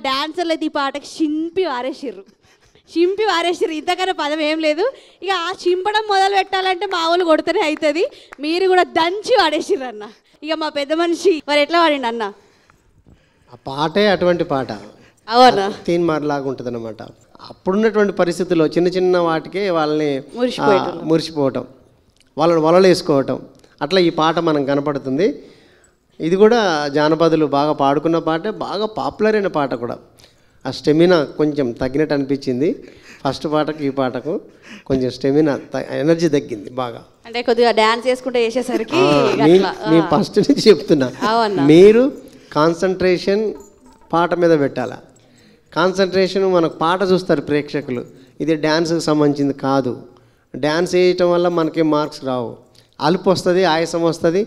డాన్సర్లు అయితే ఈ పాటకి చింపి వారేసిర్రు. ఇంతకన్నా పదం ఏం లేదు. ఇక ఆ చింపడం మొదలు పెట్టాలంటే మా వాళ్ళు కొడితేనే అవుతుంది. మీరు కూడా దంచి వాడేసిర్రు అన్న. ఇక మా పెద్ద మనిషి మరి ఎట్లా వాడిండి అన్న? ఆ పాటే అటువంటి పాట, అవునా, తీన్ మారలాగా ఉంటుంది అనమాట. అప్పుడున్నటువంటి పరిస్థితుల్లో చిన్న చిన్న వాటికే వాళ్ళని మురిసిపోవటం, వాళ్ళని వలలేసుకోవటం, అట్లా ఈ పాట మనం కనపడుతుంది. ఇది కూడా జానపదులు బాగా పాడుకున్న పాటే, బాగా పాపులర్ అయిన పాట కూడా. ఆ స్టెమినా కొంచెం తగ్గినట్టు అనిపించింది ఫస్ట్ పాటకు ఈ పాటకు. కొంచెం స్టెమినా ఎనర్జీ తగ్గింది బాగా. అంటే కొద్దిగా డ్యాన్స్ చేసుకుంటే చేసేసరికి నేను ఫస్ట్ నుంచి చెప్తున్నా, మీరు కాన్సన్ట్రేషన్ పాట మీద పెట్టాలా. కాన్సన్ట్రేషన్ మనకు పాట చూస్తారు ప్రేక్షకులు, ఇది డ్యాన్స్కి సంబంధించింది కాదు. డ్యాన్స్ వేయటం వల్ల మనకి మార్క్స్ రావు, అలుపు వస్తుంది, ఆయాసం వస్తుంది,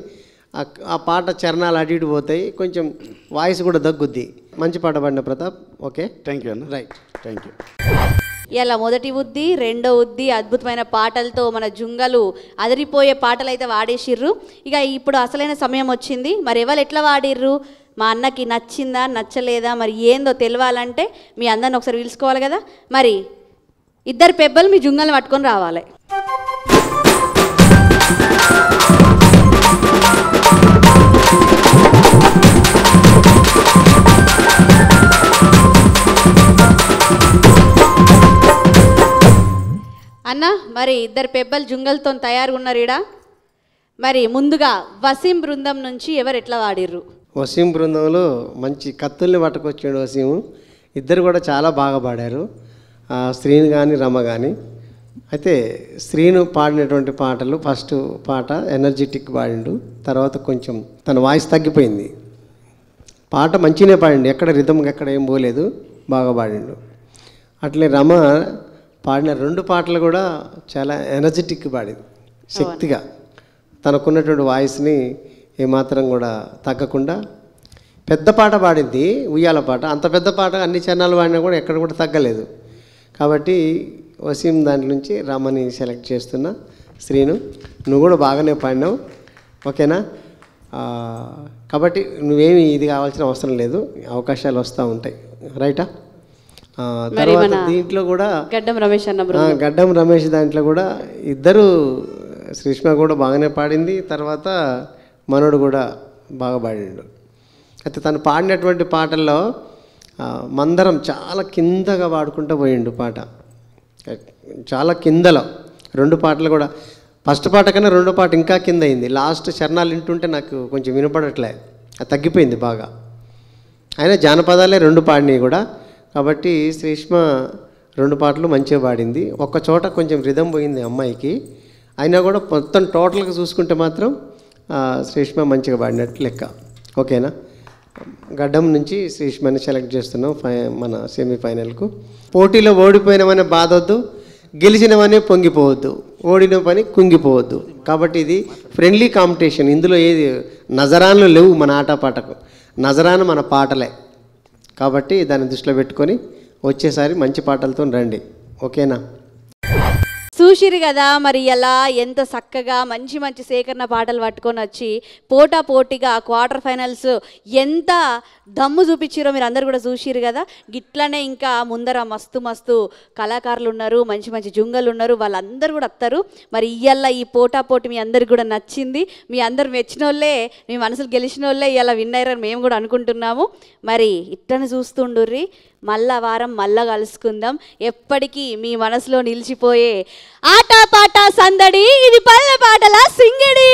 ఆ పాట చరణాలు అటు ఇటు పోతాయి, కొంచెం వాయిస్ కూడా దగ్గుద్ది. మంచి పాట పాడిన ప్రతాప్. ఓకే, థ్యాంక్ యూ అన్న. Right, thank you. ఇలా మొదటి ఉద్ది, రెండో ఉద్ది అద్భుతమైన పాటలతో మన జుంగలు అదిరిపోయే పాటలు అయితే వాడేసిర్రు. ఇక ఇప్పుడు అసలైన సమయం వచ్చింది. మరి ఎవరు ఎట్లా వాడిర్రు, మా అన్నకి నచ్చిందా నచ్చలేదా, మరి ఏందో తెలియాలంటే మీ అందరిని ఒకసారి పిలుచుకోవాలి కదా. మరి ఇద్దరు పెబ్బలు మీ జుంగల్ని పట్టుకొని రావాలి. అన్న మరి ఇద్దరు పెబ్బలు జుంగల్తో తయారుగా ఉన్నారు ఈడ. మరి ముందుగా వసీం బృందం నుంచి ఎవరు ఎట్లా వాడిర్రు? వసీం బృందంలో మంచి కత్తుల్ని పట్టుకొచ్చాడు వసీము. ఇద్దరు కూడా చాలా బాగా పాడారు, శ్రీను కానీ రమ కానీ. అయితే శ్రీను పాడినటువంటి పాటలు, ఫస్ట్ పాట ఎనర్జెటిక్ పాడిండు, తర్వాత కొంచెం తన వాయిస్ తగ్గిపోయింది. పాట మంచిగానే పాడిండు, ఎక్కడ రిథంకి ఎక్కడ ఏం పోలేదు, బాగా పాడిండు. అట్లే రమ పాడిన రెండు పాటలు కూడా చాలా ఎనర్జెటిక్ పాడింది, శక్తిగా. తనకున్నటువంటి వాయిస్ని ఏమాత్రం కూడా తగ్గకుండా పెద్ద పాట పాడింది, ఉయ్యాల పాట. అంత పెద్ద పాట అన్ని చరణాలు పాడినా కూడా ఎక్కడ కూడా తగ్గలేదు. కాబట్టి వసీం దాంట్లో నుంచి రమని సెలెక్ట్ చేస్తున్నా. శ్రీను, నువ్వు కూడా బాగానే పాడినావు, ఓకేనా? కాబట్టి నువ్వేమి ఇది కావాల్సిన అవసరం లేదు, అవకాశాలు వస్తూ ఉంటాయి, రైటా? తర్వాత దీంట్లో కూడా గడ్డం రమేష్ దాంట్లో కూడా ఇద్దరు, శ్రీష్మ కూడా బాగానే పాడింది, తర్వాత మనోడు కూడా బాగా పాడిండు. అయితే తను పాడినటువంటి పాటల్లో మందరం చాలా కిందగా పాడుకుంటూ పోయిండు పాట, చాలా కిందలో. రెండు పాటలు కూడా ఫస్ట్ పాట కన్నా రెండో పాట ఇంకా కింద అయింది. లాస్ట్ చరణాలు వింటుంటే నాకు కొంచెం వినపడట్లే, అది తగ్గిపోయింది బాగా. అయినా జానపదాలే రెండు పాడినాయి కూడా. కాబట్టి శ్రీష్మ రెండు పాటలు మంచిగా పాడింది. ఒక్క చోట కొంచెం రిధం పోయింది అమ్మాయికి, అయినా కూడా మొత్తం టోటల్గా చూసుకుంటే మాత్రం శ్రీష్మ మంచిగా పాడినట్టు లెక్క, ఓకేనా? గడ్డం నుంచి శ్రీష్మని సెలెక్ట్ చేస్తున్నాం మన సెమీఫైనల్కు. పోటీలో ఓడిపోయినవనే బాధ వద్దు, గెలిచినవనే పొంగిపోవద్దు, ఓడిన పని కుంగిపోవద్దు. కాబట్టి ఇది ఫ్రెండ్లీ కాంపిటీషన్. ఇందులో ఏది నజరాన్లు లేవు మన ఆటపాటకు, నజరాను మన పాటలే. కాబట్టి దాన్ని దృష్టిలో పెట్టుకొని వచ్చేసారి మంచి పాటలతో రండి, ఓకేనా? చూసిరు కదా మరి ఎలా ఎంత చక్కగా మంచి మంచి సేకరణ పాటలు పట్టుకొని వచ్చి పోటాపోటీగా క్వార్టర్ ఫైనల్స్ ఎంత దమ్ము చూపించారో మీరు అందరు కూడా చూసిరు కదా. గిట్లనే ఇంకా ముందర మస్తు మస్తు కళాకారులు ఉన్నారు, మంచి మంచి జుంగలు ఉన్నారు, వాళ్ళందరూ కూడా వస్తారు. మరి ఇయ్యాల ఈ పోటాపోటీ మీ అందరికి కూడా నచ్చింది, మీ అందరు మెచ్చిన వాళ్ళే, మీ మనసులు గెలిచిన వాళ్ళే ఇవాళ విన్ అయ్యారని మేము కూడా అనుకుంటున్నాము. మరి ఇట్లనే చూస్తుండుర్రి, మళ్ళా వారం మళ్ళా కలుసుకుందాం. ఎప్పటికీ మీ మనసులో నిలిచిపోయే ఆట పాట సందడి, ఇది పల్లె పాటల సింగిడి.